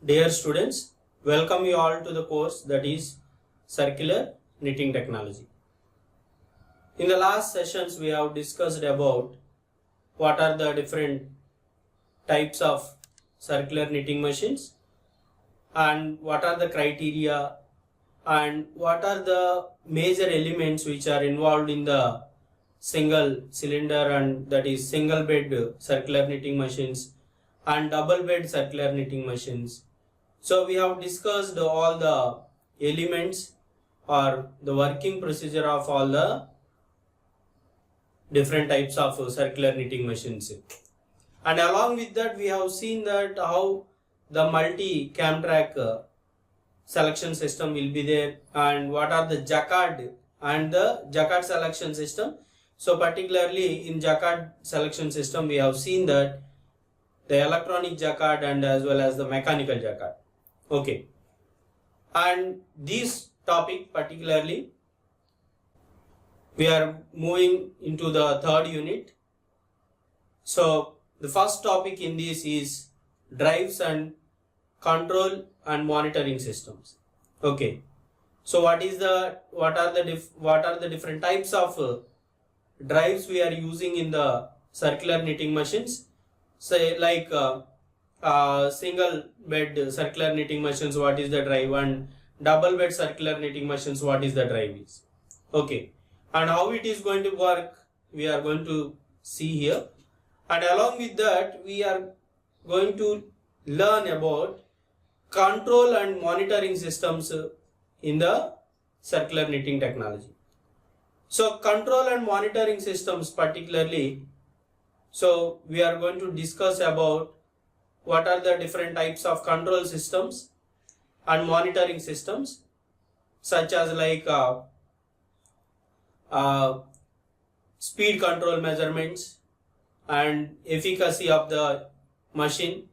Dear students, welcome you all to the course that is Circular Knitting Technology. In the last sessions we have discussed about what are the different types of circular knitting machines and what are the criteria and what are the major elements which are involved in the single cylinder and that is single bed circular knitting machines and double bed circular knitting machines. So we have discussed all the elements or the working procedure of all the different types of circular knitting machines. And along with that we have seen that how the multi cam track selection system will be there and what are the jacquard and the jacquard selection system. So particularly in jacquard selection system we have seen that the electronic jacquard and as well as the mechanical jacquard. Okay, and this topic particularly we are moving into the third unit. So the first topic in this is drives and control and monitoring systems. Okay, so what are the different types of drives we are using in the circular knitting machines? Say like single bed circular knitting machines, what is the drive, and double bed circular knitting machines, what is the drive is. Okay, and how it is going to work we are going to see here, and along with that we are going to learn about control and monitoring systems in the circular knitting technology. So control and monitoring systems particularly, so we are going to discuss about what are the different types of control systems and monitoring systems, such as like speed control measurements and efficacy of the machine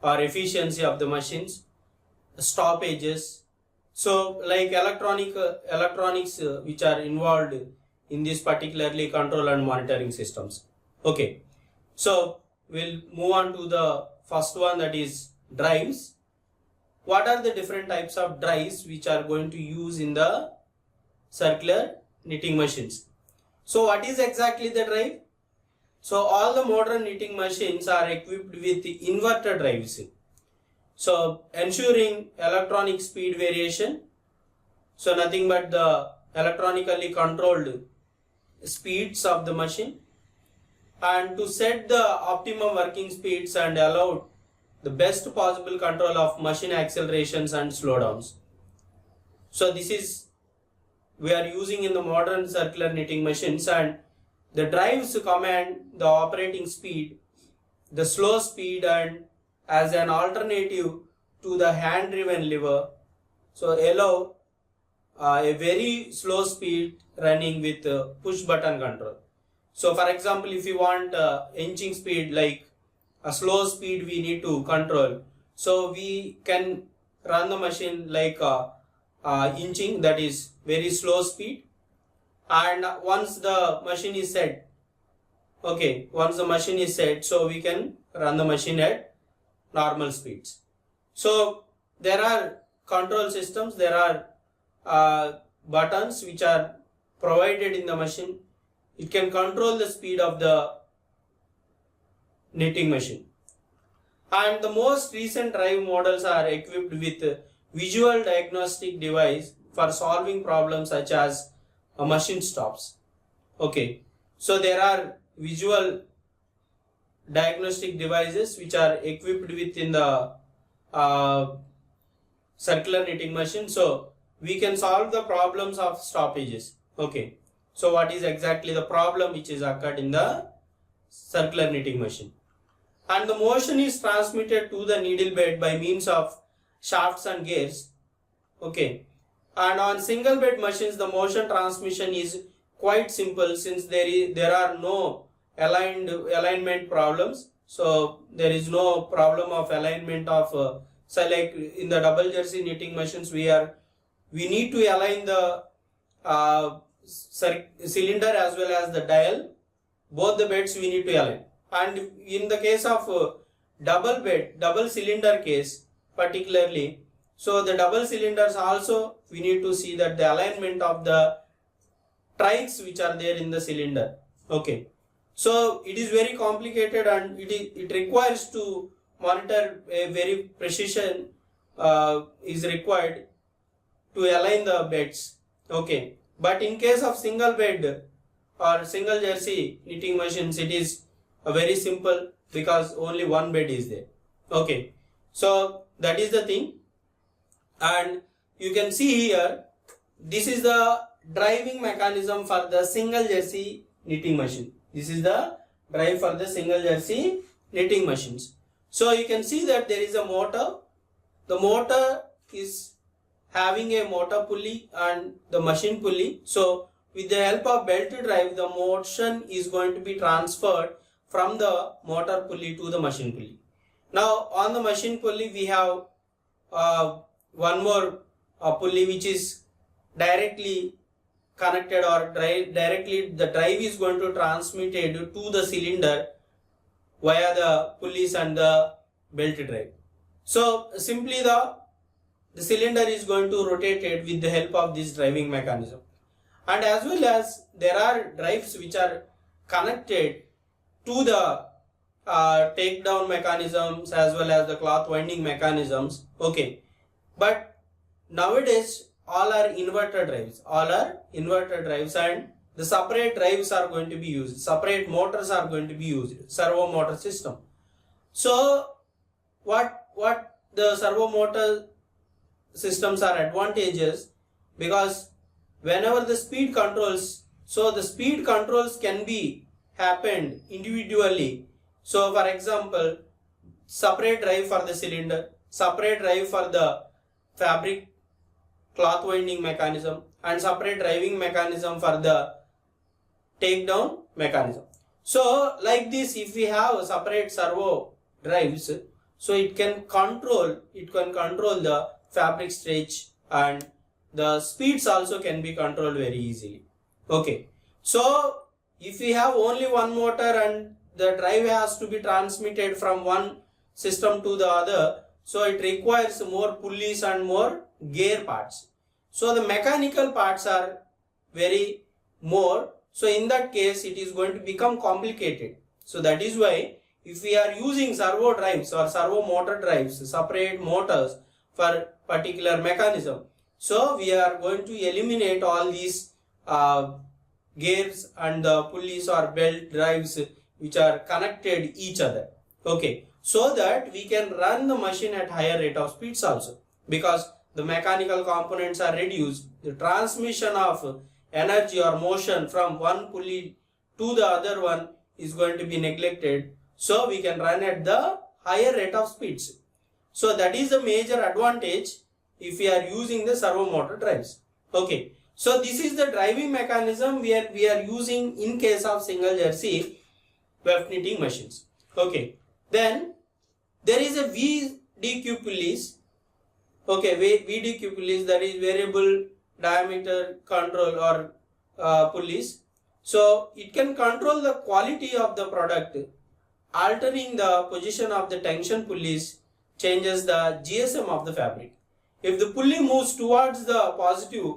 or efficiency of the machines, stoppages. So like electronics which are involved in this particularly control and monitoring systems. Okay, so we'll move on to the first one, that is drives. What are the different types of drives which are going to use in the circular knitting machines? So what is exactly the drive? So all the modern knitting machines are equipped with inverter drives, so ensuring electronic speed variation, so nothing but the electronically controlled speeds of the machine, and to set the optimum working speeds and allow the best possible control of machine accelerations and slowdowns. So this is we are using in the modern circular knitting machines, and the drives command the operating speed, the slow speed, and as an alternative to the hand driven lever, so allow a very slow speed running with push button control. So for example, if you want inching speed, like a slow speed we need to control, so we can run the machine like inching, that is very slow speed, and once the machine is set, okay, once the machine is set, so we can run the machine at normal speeds. So there are control systems, there are buttons which are provided in the machine. It can control the speed of the knitting machine. And the most recent drive models are equipped with visual diagnostic device for solving problems such as machine stops. Okay, so there are visual diagnostic devices which are equipped within the circular knitting machine, so we can solve the problems of stoppages. Okay, so what is exactly the problem which is occurred in the circular knitting machine? And the motion is transmitted to the needle bed by means of shafts and gears. Okay, and on single bed machines the motion transmission is quite simple, since there are no alignment problems. So there is no problem of alignment of so like in the double jersey knitting machines we need to align the cylinder as well as the dial, both the beds we need to align. And in the case of double cylinder case, particularly. So the double cylinders also we need to see that the alignment of the trikes which are there in the cylinder. Okay, so it is very complicated and it requires to monitor a very precision is required to align the beds. Okay, but in case of single bed or single jersey knitting machines, it is very simple because only one bed is there. Okay, so that is the thing. And you can see here, this is the driving mechanism for the single jersey knitting machine. This is the drive for the single jersey knitting machines. So you can see that there is a motor. The motor is having a motor pulley and the machine pulley. So with the help of belt drive, the motion is going to be transferred from the motor pulley to the machine pulley. Now on the machine pulley we have one more pulley which is directly connected, or directly the drive is going to transmit it to the cylinder via the pulleys and the belt drive. So simply the cylinder is going to rotate it with the help of this driving mechanism. And as well as there are drives which are connected to the takedown mechanisms as well as the cloth winding mechanisms. Okay, but nowadays all are inverter drives, and the separate drives are going to be used, separate motors are going to be used, servo motor system. So what the servo motor systems are advantages, because whenever the speed controls, so the speed controls can be happened individually. So for example, separate drive for the cylinder, separate drive for the fabric cloth winding mechanism, and separate driving mechanism for the takedown mechanism. So like this, if we have separate servo drives, so it can control the fabric stretch, and the speeds also can be controlled very easily. Okay, so if we have only one motor and the drive has to be transmitted from one system to the other, so it requires more pulleys and more gear parts. So the mechanical parts are very more. So in that case, it is going to become complicated. So that is why if we are using servo drives or servo motor drives, separate motors for particular mechanism, so we are going to eliminate all these gears and the pulleys or belt drives which are connected each other. Okay, so that we can run the machine at higher rate of speeds also, because the mechanical components are reduced. The transmission of energy or motion from one pulley to the other one is going to be neglected. So we can run at the higher rate of speeds. So that is the major advantage if we are using the servo motor drives. Okay, so this is the driving mechanism where we are using in case of single jersey weft knitting machines. Okay, then there is a VDQ pulleys. Okay, VDQ pulleys, that is variable diameter control or pulleys. So it can control the quality of the product. Altering the position of the tension pulleys changes the GSM of the fabric. If the pulley moves towards the positive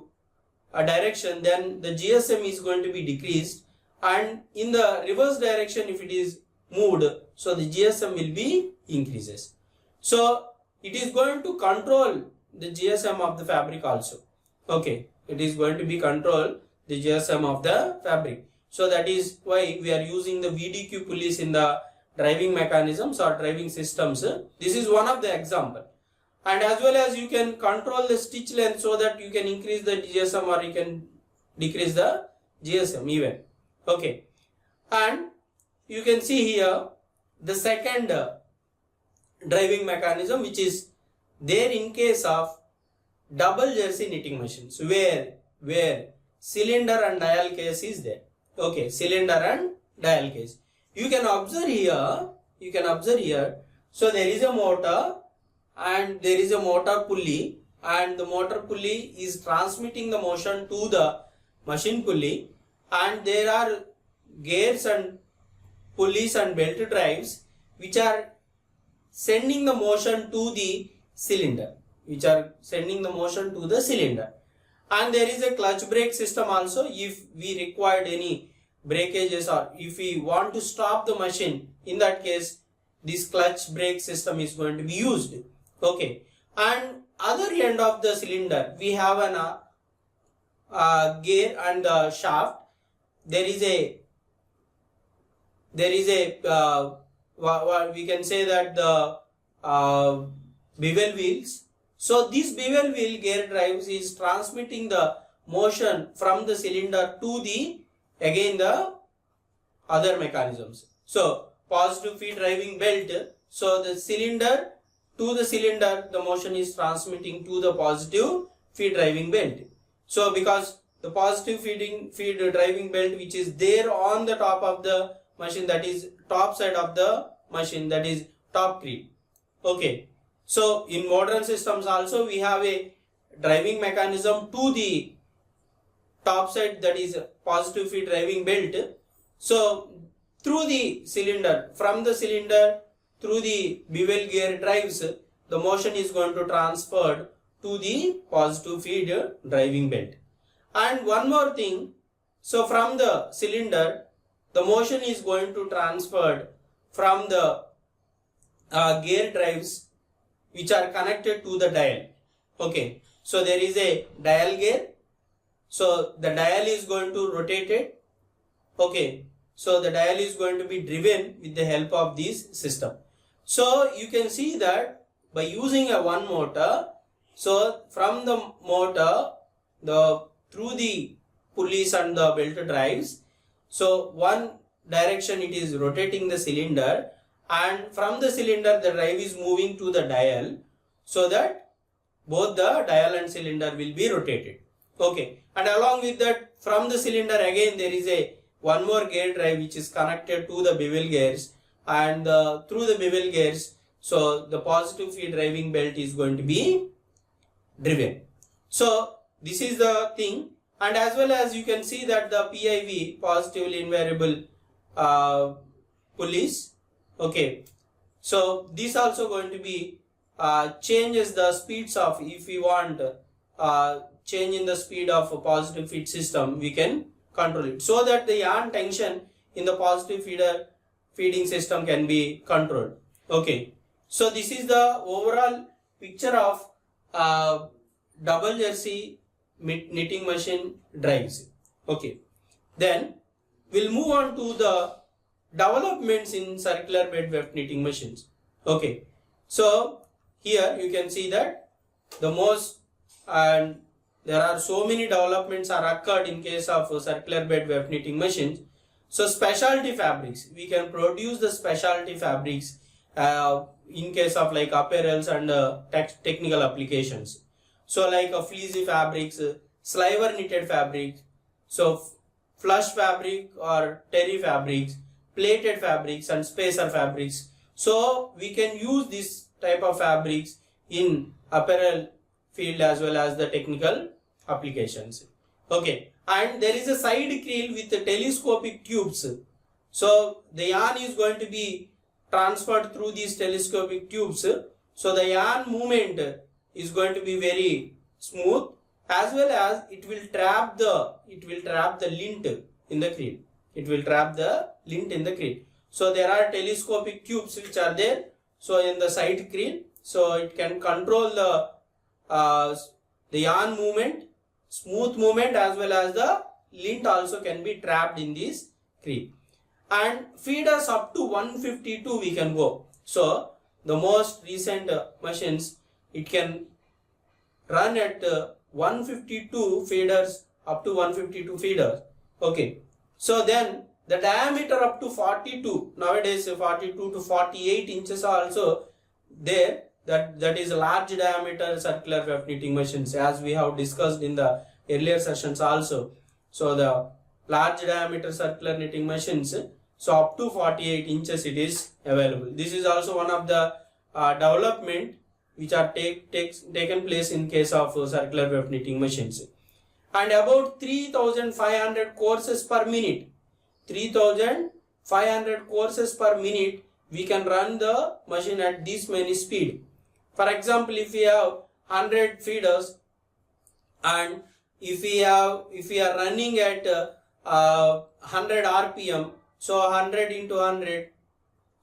direction, then the GSM is going to be decreased, and in the reverse direction if it is moved, so the GSM will be increases. So it is going to control the GSM of the fabric also. Okay, it is going to be control the GSM of the fabric. So that is why we are using the VDQ pulleys in the driving mechanisms or driving systems. This is one of the example. And as well as you can control the stitch length so that you can increase the GSM or you can decrease the GSM even. Okay, and you can see here the second driving mechanism which is there in case of double jersey knitting machines, where cylinder and dial case is there. Okay, cylinder and dial case. You can observe here, so there is a motor and there is a motor pulley, and the motor pulley is transmitting the motion to the machine pulley, and there are gears and pulleys and belt drives which are sending the motion to the cylinder, which are sending the motion to the cylinder. And there is a clutch brake system also. If we required any breakages or if we want to stop the machine, in that case this clutch brake system is going to be used. Okay, and other end of the cylinder we have an gear and the shaft. There is a we can say that the bevel wheels. So this bevel wheel gear drives is transmitting the motion from the cylinder to the again the other mechanisms. So positive feed driving belt. So the cylinder to the cylinder, the motion is transmitting to the positive feed driving belt. So because the positive feed driving belt which is there on the top of the machine, that is top side of the machine, that is top creel. Okay. So in modern systems also we have a driving mechanism to the top side, that is positive feed driving belt. So through the cylinder, from the cylinder through the bevel gear drives, the motion is going to transfer to the positive feed driving belt. And one more thing, so from the cylinder the motion is going to transfer from the gear drives which are connected to the dial. Okay, so there is a dial gear. So the dial is going to rotate it. Okay, so the dial is going to be driven with the help of this system. So you can see that by using a one motor, so from the motor, through the pulleys and the belt drives, so one direction it is rotating the cylinder, and from the cylinder the drive is moving to the dial, so that both the dial and cylinder will be rotated. Okay, and along with that, from the cylinder again there is a one more gear drive which is connected to the bevel gears, and through the bevel gears, so the positive feed driving belt is going to be driven. So this is the thing, and as well as you can see that the PIV, positively invariable pulleys. Okay, so this also going to be changes the speeds of, if we want change in the speed of a positive feed system, we can control it, so that the yarn tension in the positive feeding system can be controlled. Okay, so this is the overall picture of double jersey knitting machine drives. Okay, then we'll move on to the developments in circular bed weft knitting machines. Okay, so here you can see that the most, and there are so many developments are occurred in case of circular bed weft knitting machines. So specialty fabrics, we can produce the specialty fabrics in case of like apparels and technical applications. So like fleecy fabrics, sliver knitted fabrics, so flush fabric or terry fabrics, plated fabrics and spacer fabrics. So we can use this type of fabrics in apparel field as well as the technical applications. Okay, and there is a side creel with the telescopic tubes. So the yarn is going to be transferred through these telescopic tubes. So the yarn movement is going to be very smooth, as well as it will trap the lint in the creel. It will trap the lint in the creel. So there are telescopic tubes which are there. So in the side creel, so it can control the yarn movement, smooth movement, as well as the lint also can be trapped in this creel. And feeders up to 152 we can go. So the most recent machines, it can run at 152 feeders, up to 152 feeders. Okay, so then the diameter up to 42, nowadays 42 to 48 inches are also there. That is large diameter circular weft knitting machines, as we have discussed in the earlier sessions also. So the large diameter circular knitting machines, so up to 48 inches it is available. This is also one of the development which are taken place in case of circular weft knitting machines. And about 3500 courses per minute, 3500 courses per minute we can run the machine at this many speed. For example, if we have 100 feeders and if we are running at 100 rpm, so 100 into 100,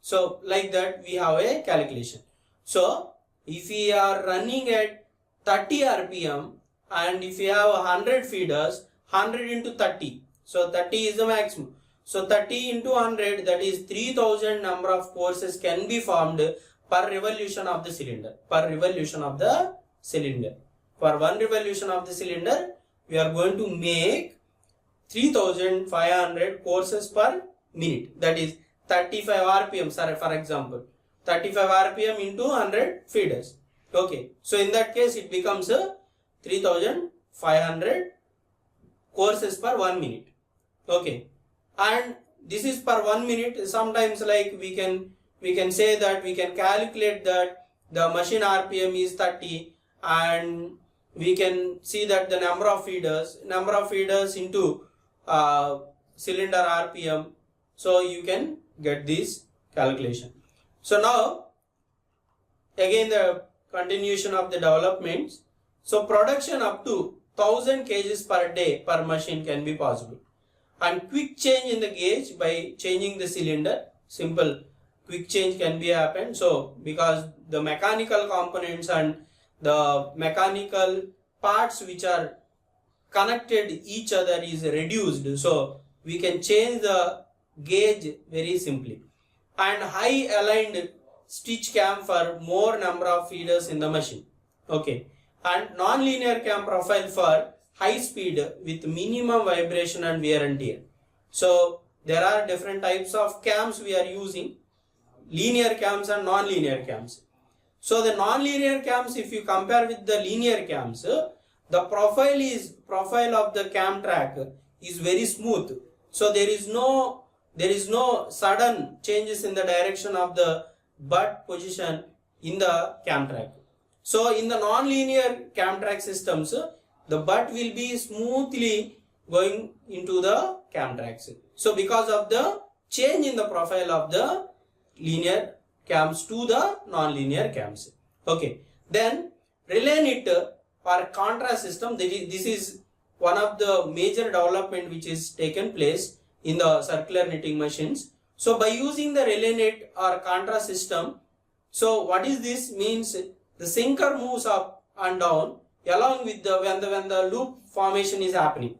so like that we have a calculation. So if we are running at 30 rpm and if we have 100 feeders, 100 into 30, so 30 is the maximum. So 30 into 100, that is 3000 number of courses can be formed per revolution of the cylinder. Per revolution of the cylinder. For one revolution of the cylinder, we are going to make 3500 courses per minute. That is 35 rpm, sorry, for example. 35 rpm into 100 feeders. Okay. So in that case, it becomes 3500 courses per 1 minute. Okay. And this is per 1 minute. Sometimes like we can say that we can calculate that the machine rpm is 30 and we can see that the number of feeders into cylinder rpm. So you can get this calculation. So now again the continuation of the developments. So production up to 1000 kgs per day per machine can be possible. And quick change in the gauge by changing the cylinder. Simple quick change can be happened. So because the mechanical components and the mechanical parts which are connected each other is reduced, so we can change the gauge very simply. And high aligned stitch cam for more number of feeders in the machine. Okay. And non-linear cam profile for high speed with minimum vibration and wear and tear. So there are different types of cams we are using, linear cams and non-linear cams. So the non-linear cams, if you compare with the linear cams, the profile of the cam track is very smooth. So there is no sudden changes in the direction of the butt position in the cam track. So in the non-linear cam track systems, the butt will be smoothly going into the cam tracks. So because of the change in the profile of the linear cams to the non-linear cams. Okay. Then relay knit or contrast system. This is one of the major development which is taken place in the circular knitting machines. So by using the relay knit or contrast system, so what is this means? The sinker moves up and down along with the when the loop formation is happening.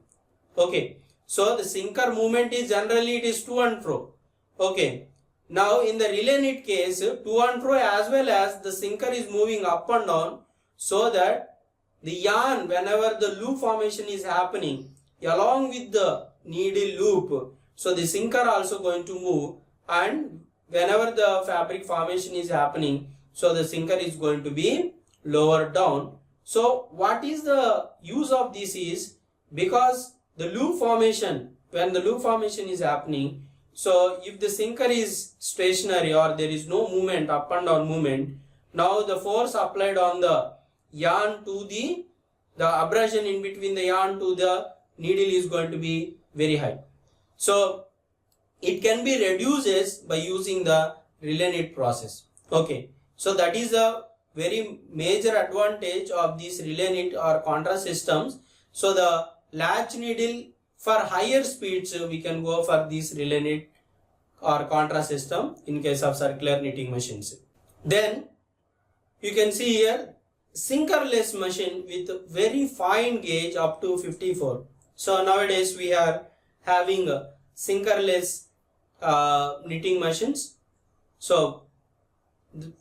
Okay. So the sinker movement is generally it is to and fro. Okay. Now in the relay knit case, to and fro as well as the sinker is moving up and down, so that the yarn, whenever the loop formation is happening along with the needle loop, so the sinker also going to move, and whenever the fabric formation is happening, so the sinker is going to be lowered down. So what is the use of this is because the loop formation, when the loop formation is happening, so if the sinker is stationary or there is no movement, up and down movement, now the force applied on the yarn to the abrasion in between the yarn to the needle is going to be very high. So it can be reduced by using the relay knit process. Okay. So that is a very major advantage of these relay knit or contrast systems. So the latch needle for higher speeds we can go for this relay knit or contrast system in case of circular knitting machines. Then you can see here sinkerless machine with very fine gauge up to 54. So nowadays we are having sinkerless knitting machines. So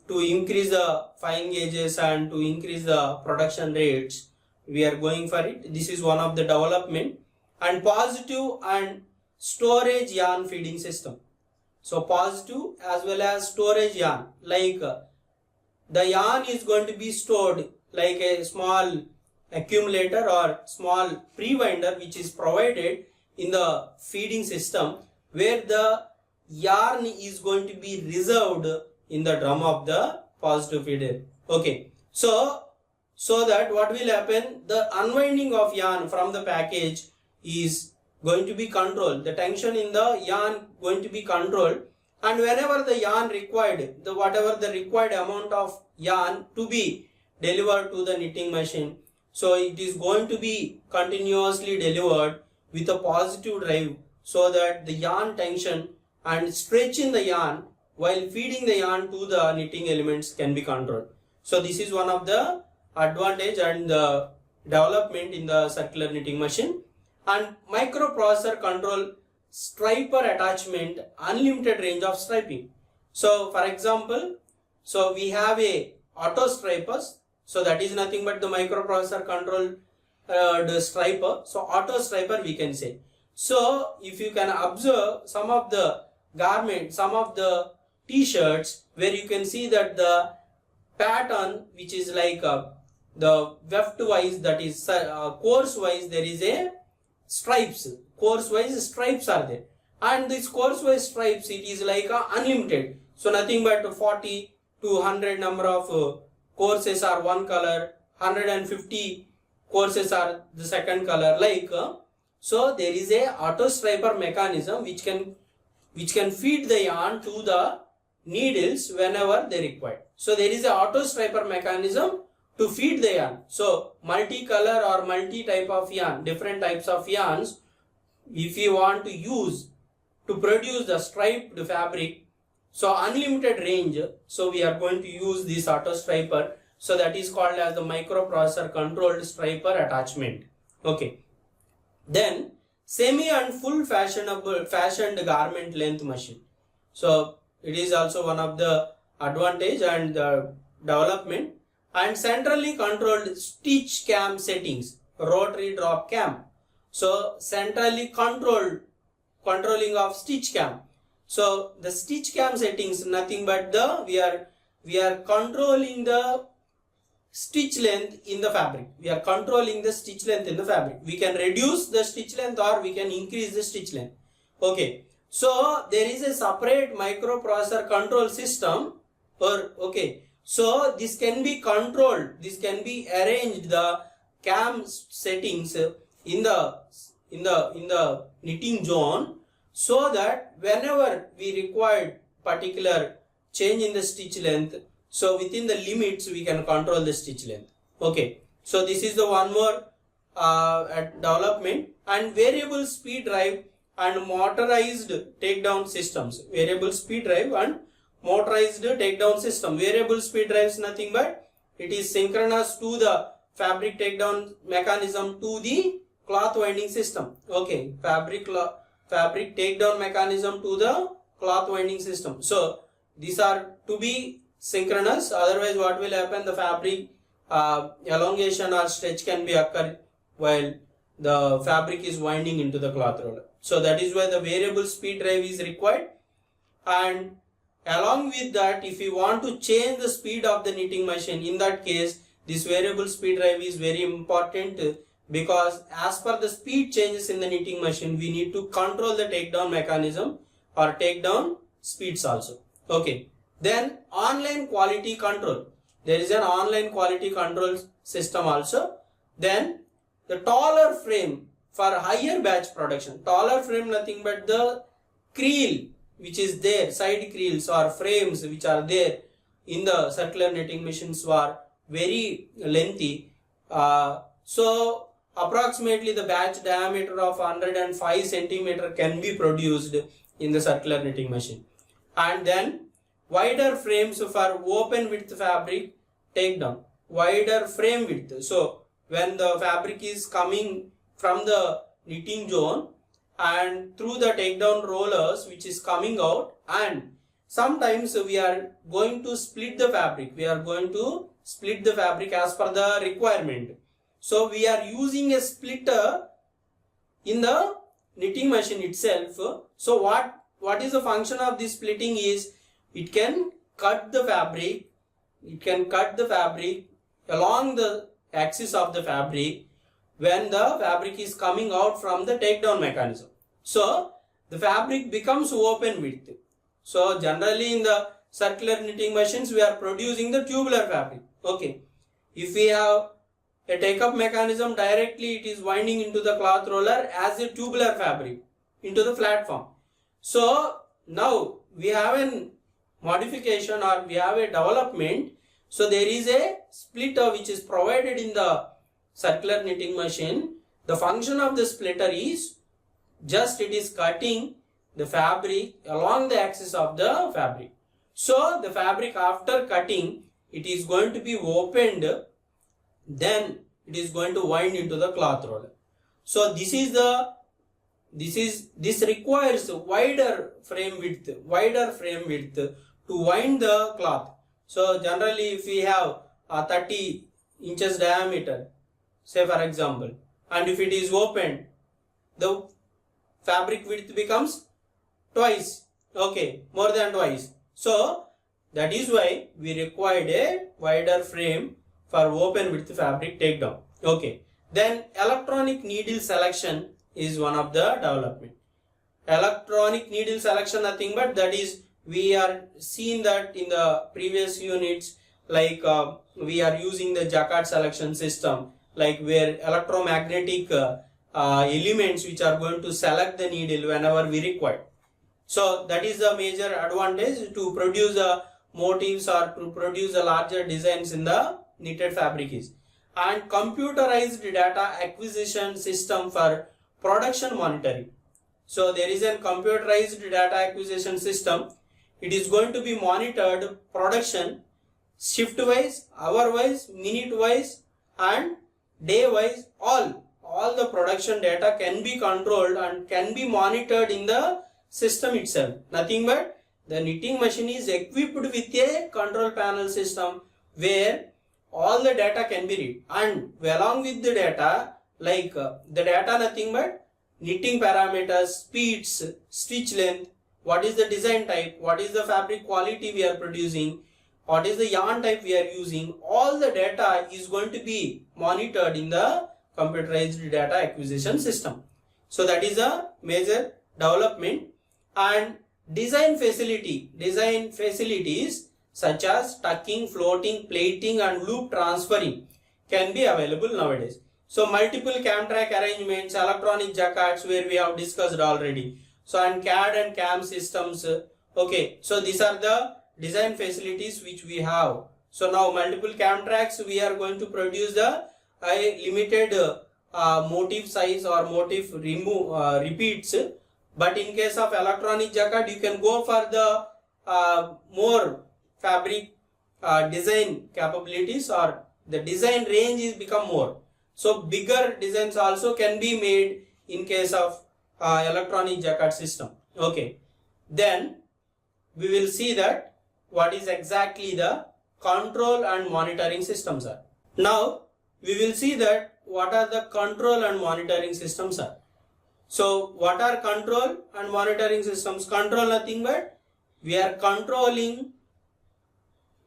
to increase the fine gauges and to increase the production rates, we are going for it. This is one of the development. And positive and storage yarn feeding system. So positive as well as storage yarn, like the yarn is going to be stored like a small accumulator or small pre-winder which is provided in the feeding system, where the yarn is going to be reserved in the drum of the positive feeder. Okay. So that what will happen, the unwinding of yarn from the package is going to be controlled. The tension in the yarn going to be controlled, and whenever the yarn required, whatever the required amount of yarn to be delivered to the knitting machine, so it is going to be continuously delivered with a positive drive, so that the yarn tension and stretch in the yarn while feeding the yarn to the knitting elements can be controlled. So this is one of the advantage and the development in the circular knitting machine. And microprocessor control striper attachment, unlimited range of striping. So for example, so we have a auto stripers, so that is nothing but the microprocessor control the striper. So auto striper we can say. So if you can observe some of the garments, some of the t-shirts, where you can see that the pattern which is like the weft wise, that is course wise, there is a stripes, course wise stripes are there, and this course wise stripes, it is like unlimited. So nothing but 40 to 100 number of courses are one color, 150 courses are the second color, like so there is a auto striper mechanism which can feed the yarn to the needles whenever they require. So there is a auto striper mechanism to feed the yarn. So multicolor or multi type of yarn, different types of yarns, if you want to use to produce the striped fabric, so unlimited range, so we are going to use this auto striper. So that is called as the microprocessor controlled striper attachment. Okay. Then semi and full fashioned garment length machine. So it is also one of the advantage and the development. And centrally controlled stitch cam settings, rotary drop cam. So centrally controlling of stitch cam. So the stitch cam settings, nothing but we are controlling the stitch length in the fabric. We are controlling the stitch length in the fabric. We can reduce the stitch length or we can increase the stitch length. Okay. So there is a separate microprocessor control system. Okay. So this can be controlled. This can be arranged, the cam settings in the knitting zone, so that whenever we require particular change in the stitch length, so within the limits we can control the stitch length. Okay. So this is the one more development. And variable speed drive and motorized takedown systems. Variable speed drive and motorized takedown system. Variable speed drive is nothing but it is synchronous to the fabric takedown mechanism to the cloth winding system. Okay, fabric takedown mechanism to the cloth winding system. So these are to be synchronous, otherwise what will happen, the fabric elongation or stretch can be occur while the fabric is winding into the cloth roller. So that is why the variable speed drive is required. And along with that, if you want to change the speed of the knitting machine, in that case this variable speed drive is very important, because as per the speed changes in the knitting machine, we need to control the takedown mechanism or takedown speeds also. Okay. Then online quality control. There is an online quality control system also. Then the taller frame for higher batch production. Taller frame, nothing but the creel which is there, side creels or frames which are there in the circular knitting machines were very lengthy. So approximately the batch diameter of 105 centimeter can be produced in the circular knitting machine. And then wider frames for open width fabric takedown. Wider frame width. So when the fabric is coming from the knitting zone and through the takedown rollers which is coming out, and sometimes we are going to split the fabric. We are going to split the fabric as per the requirement. So we are using a splitter in the knitting machine itself. So what is the function of this splitting is, it can cut the fabric. It can cut the fabric along the axis of the fabric when the fabric is coming out from the takedown mechanism. So the fabric becomes open width. So generally in the circular knitting machines we are producing the tubular fabric. Okay. If we have a take-up mechanism, directly it is winding into the cloth roller as a tubular fabric into the flat form. So now we have a modification or we have a development. So there is a splitter which is provided in the circular knitting machine. The function of the splitter is just it is cutting the fabric along the axis of the fabric. So the fabric after cutting, it is going to be opened, then it is going to wind into the cloth roller. So this requires wider frame width to wind the cloth. So generally if we have a 30 inches diameter, say for example, and if it is opened, the fabric width becomes twice, okay, more than twice. So that is why we required a wider frame for open width fabric takedown. Okay. Then electronic needle selection is one of the development. Electronic needle selection, nothing but that is, we are seen that in the previous units, like we are using the Jacquard selection system, like where electromagnetic elements which are going to select the needle whenever we require. So that is the major advantage to produce motifs or to produce a larger designs in the knitted fabric is. And computerized data acquisition system for production monitoring. So there is a computerized data acquisition system. It is going to be monitored production shift wise, hour wise, minute wise and day wise. All the production data can be controlled and can be monitored in the system itself. Nothing but the knitting machine is equipped with a control panel system where all the data can be read, and along with the data, like the data nothing but knitting parameters, speeds, stitch length, what is the design type, what is the fabric quality we are producing, what is the yarn type we are using, all the data is going to be monitored in the computerized data acquisition system. So that is a major development. And design facilities such as tucking, floating, plating and loop transferring can be available nowadays. So multiple cam track arrangements, electronic jacquards where we have discussed already. So and CAD and CAM systems. Okay, so these are the design facilities which we have. So now multiple cam tracks, we are going to produce the limited motif size or motif repeats. But in case of electronic jacquard, you can go for the more fabric design capabilities, or the design range is become more. So bigger designs also can be made in case of electronic jacquard system. Okay. Then we will see that what is exactly the control and monitoring systems are. Now we will see that what are the control and monitoring systems are. So what are control and monitoring systems? Control nothing but we are controlling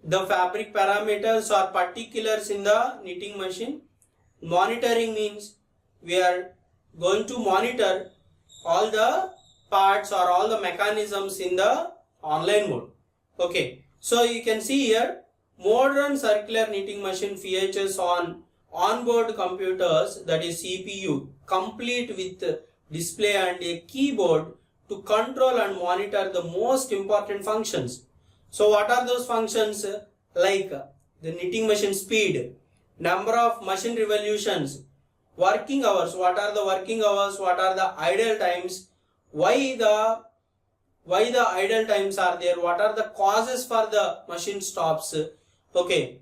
the fabric parameters or particulars in the knitting machine. Monitoring means we are going to monitor all the parts or all the mechanisms in the online mode. Okay, so you can see here modern circular knitting machine features on onboard computers, that is CPU, complete with display and a keyboard to control and monitor the most important functions. So what are those functions? Like the knitting machine speed, number of machine revolutions, working hours, what are the working hours, what are the idle times, why the idle times are there, what are the causes for the machine stops, okay,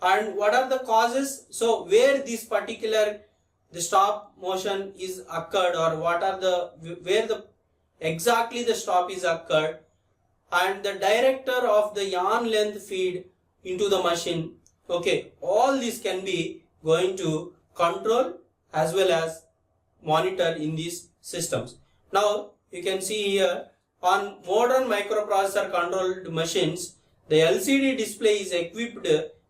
and what are the causes, so where this particular the stop motion is occurred, or what are the where the exactly the stop is occurred, and the director of the yarn length feed into the machine. Okay, all this can be going to control as well as monitor in these systems. Now you can see here on modern microprocessor controlled machines, the LCD display is equipped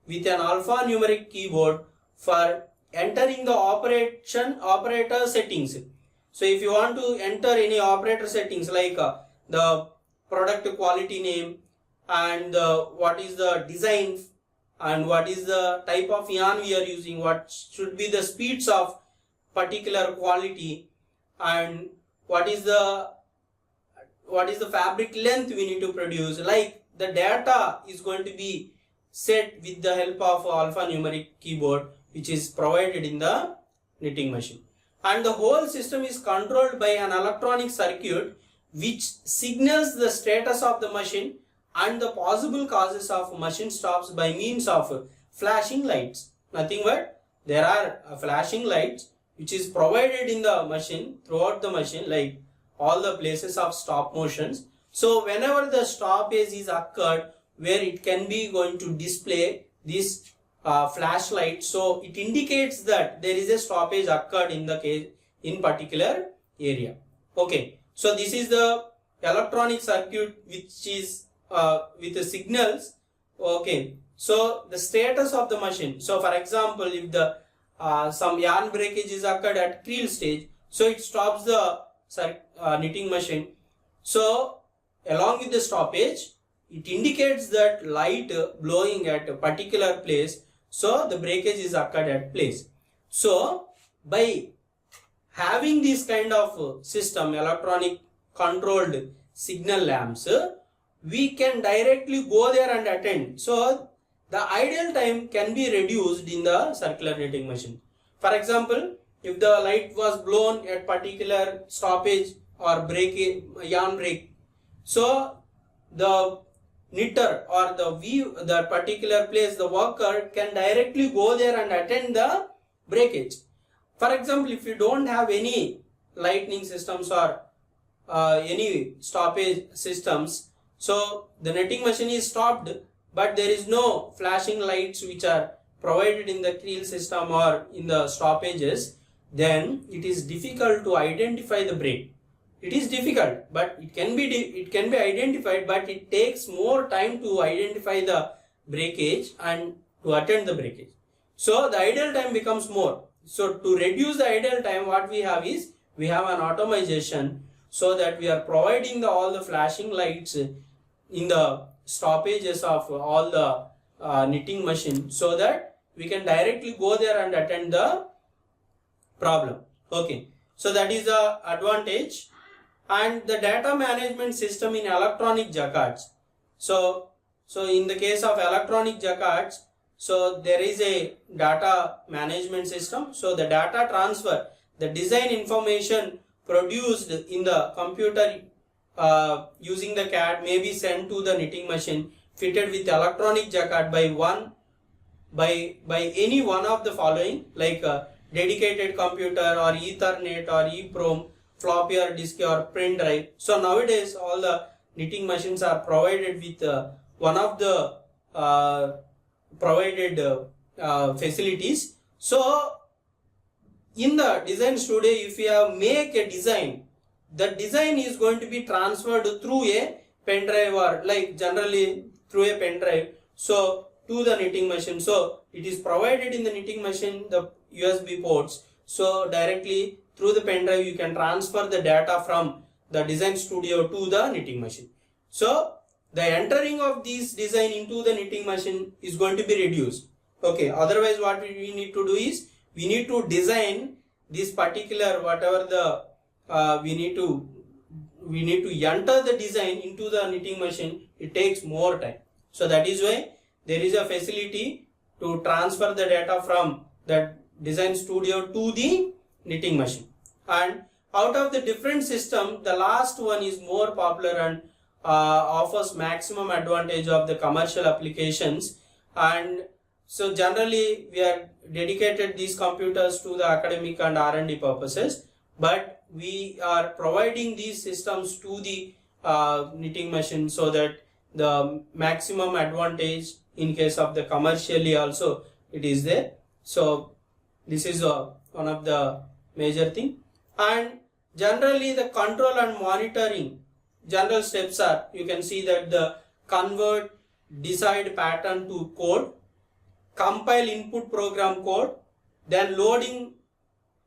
with an alphanumeric keyboard for entering the operator settings. So if you want to enter any operator settings like the product quality name and what is the design and what is the type of yarn we are using, what should be the speeds of particular quality, and what is what is the fabric length we need to produce. Like the data is going to be set with the help of alphanumeric keyboard, which is provided in the knitting machine. And the whole system is controlled by an electronic circuit which signals the status of the machine and the possible causes of machine stops by means of flashing lights. Nothing but there are flashing lights which is provided in the machine, throughout the machine, like all the places of stop motions. So whenever the stoppage is occurred, where it can be going to display this flashlight, so it indicates that there is a stoppage occurred in the case in particular area. Okay, so this is the electronic circuit which is with the signals. Okay, so the status of the machine. So for example, if the some yarn breakage is occurred at creel stage, so it stops the knitting machine. So along with the stoppage, it indicates that light blowing at a particular place, so the breakage is occurred at place. So by having this kind of system, electronic controlled signal lamps, we can directly go there and attend. So the idle time can be reduced in the circular knitting machine. For example, if the light was blown at particular stoppage or breakage, yarn break, so the knitter or the particular place, the worker can directly go there and attend the breakage. For example, if you don't have any lightning systems or any stoppage systems, so the knitting machine is stopped, but there is no flashing lights which are provided in the creel system or in the stoppages, then it is difficult to identify the break. It is difficult, but it can be identified, but it takes more time to identify the breakage and to attend the breakage. So the idle time becomes more. So to reduce the idle time, what we have is, we have an automation, so that we are providing all the flashing lights in the stoppages of all the knitting machine, so that we can directly go there and attend the problem. Okay, so that is the advantage. And the data management system in electronic jacquards. So in the case of electronic jacquards, so there is a data management system. So the data transfer, the design information produced in the computer using the CAD may be sent to the knitting machine fitted with electronic jacquard by any one of the following, like a dedicated computer or Ethernet or EEPROM, floppy or disk or pen drive. So nowadays all the knitting machines are provided with one of the provided facilities. So in the design studio, if you have make a design, the design is going to be transferred through a pen drive, or like generally through a pen drive, so to the knitting machine. So it is provided in the knitting machine, the USB ports. So directly through the pen drive you can transfer the data from the design studio to the knitting machine. So the entering of this design into the knitting machine is going to be reduced. Okay, otherwise what we need to do is, we need to design this particular whatever the we need to enter the design into the knitting machine. It takes more time. So that is why there is a facility to transfer the data from the design studio to the knitting machine. And out of the different system, the last one is more popular and offers maximum advantage of the commercial applications. And so generally we are dedicated these computers to the academic and R&D purposes, but we are providing these systems to the knitting machine, so that the maximum advantage in case of the commercially also it is there. So this is one of the major thing. And generally the control and monitoring general steps are, you can see that the convert decide pattern to code, compile input program code, then loading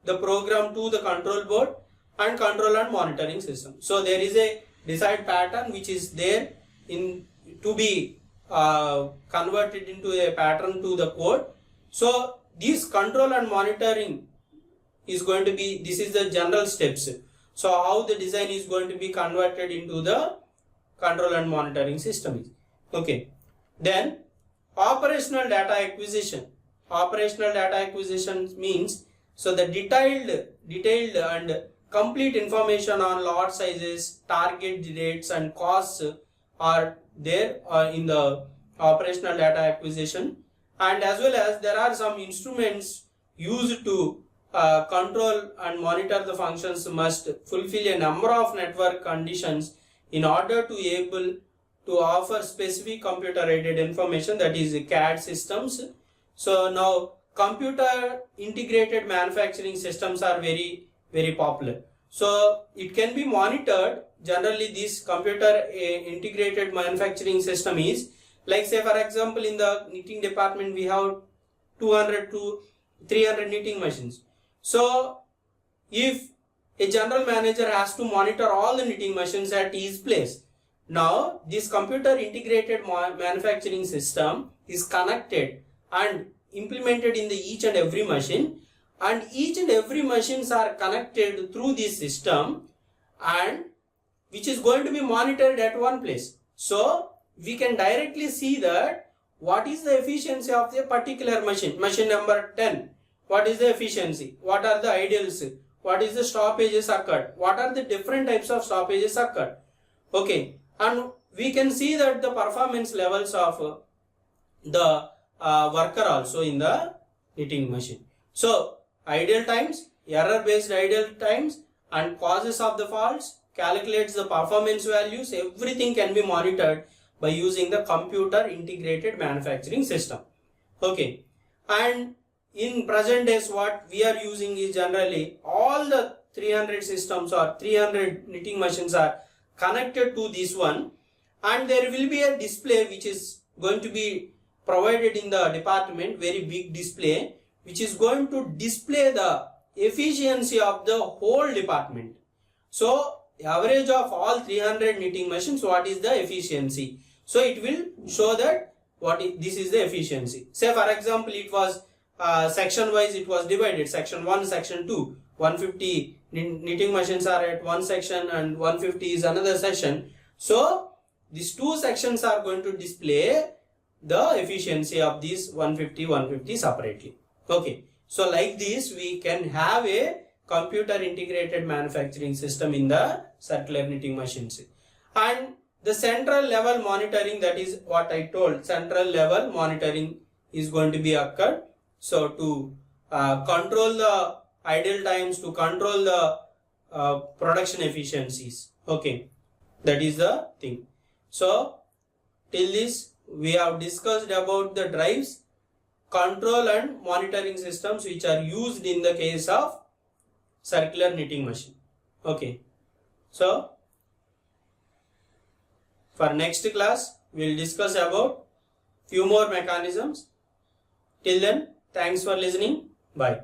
the program to the control board, and control and monitoring system. So there is a decide pattern which is there in to be converted into a pattern to the code. So this control and monitoring is going to be, this is the general steps. So how the design is going to be converted into the control and monitoring system is. Okay. Then operational data acquisition. Operational data acquisition means so the detailed and complete information on lot sizes, target dates and costs are there in the operational data acquisition, and as well as there are some instruments used to control and monitor the functions must fulfill a number of network conditions in order to able to offer specific computer aided information, that is CAD systems. So now computer integrated manufacturing systems are very popular. So it can be monitored. Generally this computer integrated manufacturing system is like, say for example, in the knitting department we have 200 to 300 knitting machines. So if a general manager has to monitor all the knitting machines at his place, now this computer integrated manufacturing system is connected and implemented in the each and every machine, and each and every machines are connected through this system, and which is going to be monitored at one place. So we can directly see that what is the efficiency of a particular machine number 10, what is the efficiency, what are the ideals, what is the stoppages occurred, what are the different types of stoppages occurred. Okay, and we can see that the performance levels of the worker also in the knitting machine. So ideal times, error based ideal times and causes of the faults, calculates the performance values, everything can be monitored by using the computer integrated manufacturing system. Okay, and in present days what we are using is generally all the 300 systems or 300 knitting machines are connected to this one, and there will be a display which is going to be provided in the department, very big display, which is going to display the efficiency of the whole department. So average of all 300 knitting machines, what is the efficiency? So it will show that this is the efficiency. Say for example, it was section wise it was divided, section 1, section 2, 150 knitting machines are at one section and 150 is another section. So these two sections are going to display the efficiency of these 150 separately. Okay, so like this we can have a computer integrated manufacturing system in the circular knitting machines. And the central level monitoring, that is what I told, central level monitoring is going to be occurred. So to control the idle times, to control the production efficiencies. Okay, that is the thing. So till this we have discussed about the drives, control and monitoring systems which are used in the case of circular knitting machine. Okay, so for next class we will discuss about few more mechanisms. Till then, thanks for listening. Bye.